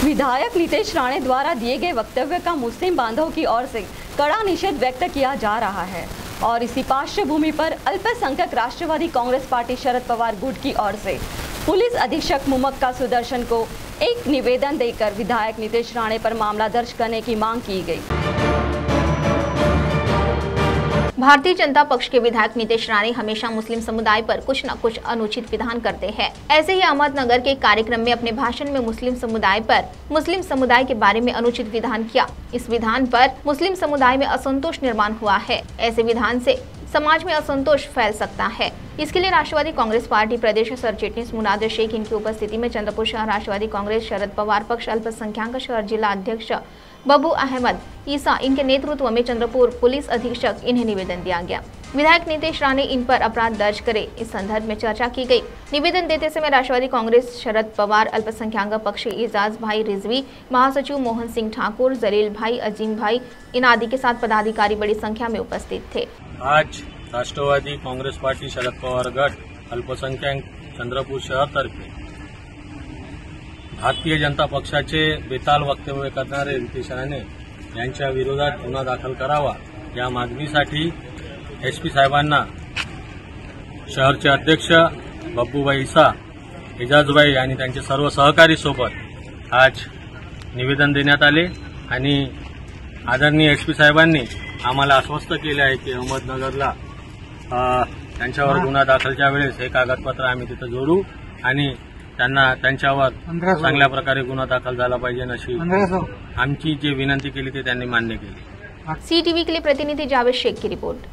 विधायक नितेश राणे द्वारा दिए गए वक्तव्य का मुस्लिम बांधवों की ओर से कड़ा निषेध व्यक्त किया जा रहा है और इसी पार्श्वभूमि पर अल्पसंख्यक राष्ट्रवादी कांग्रेस पार्टी शरद पवार गुट की ओर से पुलिस अधीक्षक मुमक्का सुदर्शन को एक निवेदन देकर विधायक नितेश राणे पर मामला दर्ज करने की मांग की गई। भारतीय जनता पक्ष के विधायक नितेश राणे हमेशा मुस्लिम समुदाय पर कुछ न कुछ अनुचित विधान करते हैं। ऐसे ही अहमदनगर के कार्यक्रम में अपने भाषण में मुस्लिम समुदाय के बारे में अनुचित विधान किया। इस विधान पर मुस्लिम समुदाय में असंतोष निर्माण हुआ है। ऐसे विधान से समाज में असंतोष फैल सकता है। इसके लिए राष्ट्रवादी कांग्रेस पार्टी प्रदेश सरचिटनीस मुनादिर शेख इनकी उपस्थिति में चंद्रपुर शहर राष्ट्रवादी कांग्रेस शरद पवार पक्ष अल्पसंख्यक शहर जिला अध्यक्ष बब्बू अहमद ईसा इनके नेतृत्व में चंद्रपुर पुलिस अधीक्षक इन्हें निवेदन दिया गया। विधायक नितेश राणे इन पर अपराध दर्ज करे, इस संदर्भ में चर्चा की गई। निवेदन देते समय राष्ट्रवादी कांग्रेस शरद पवार अल्पसंख्यक पक्ष एजाज भाई रिजवी, महासचिव मोहन सिंह ठाकुर, जलील भाई, अजीम भाई इन आदि के साथ पदाधिकारी बड़ी संख्या में उपस्थित थे। आज राष्ट्रवादी कांग्रेस पार्टी शरद पवार गट अल्पसंख्याक चंद्रपूर शहर तर्फे भारतीय जनता पक्षाचे बेताल वक्तव्य करणारे नितेश राणे यांच्या विरोधात गुन्हा दाखल करावा या मागणीसाठी एसपी साहेबांना शहरचे अध्यक्ष बब्बूभाई ईसा, एजाजभाई आणि त्यांचे सर्व सहकारी सोबत आज निवेदन देण्यात आले आणि आदरणीय एसपी साहेबांनी आम्हाला आश्वस्त केले आहे की अहमदनगरला त्यांच्यावर गुन्हा दाखलच्या वेळेस हे कागदपत्र आम्ही तिथे जोडू आणि त्यांच्यावर चांगल्या प्रकारे गुन्हा दाखल झाला पाहिजे अशी आमची जी विनंती केली ते त्यांनी मान्य केली। CTV के लिए प्रतिनिधि जावेद शेख की रिपोर्ट।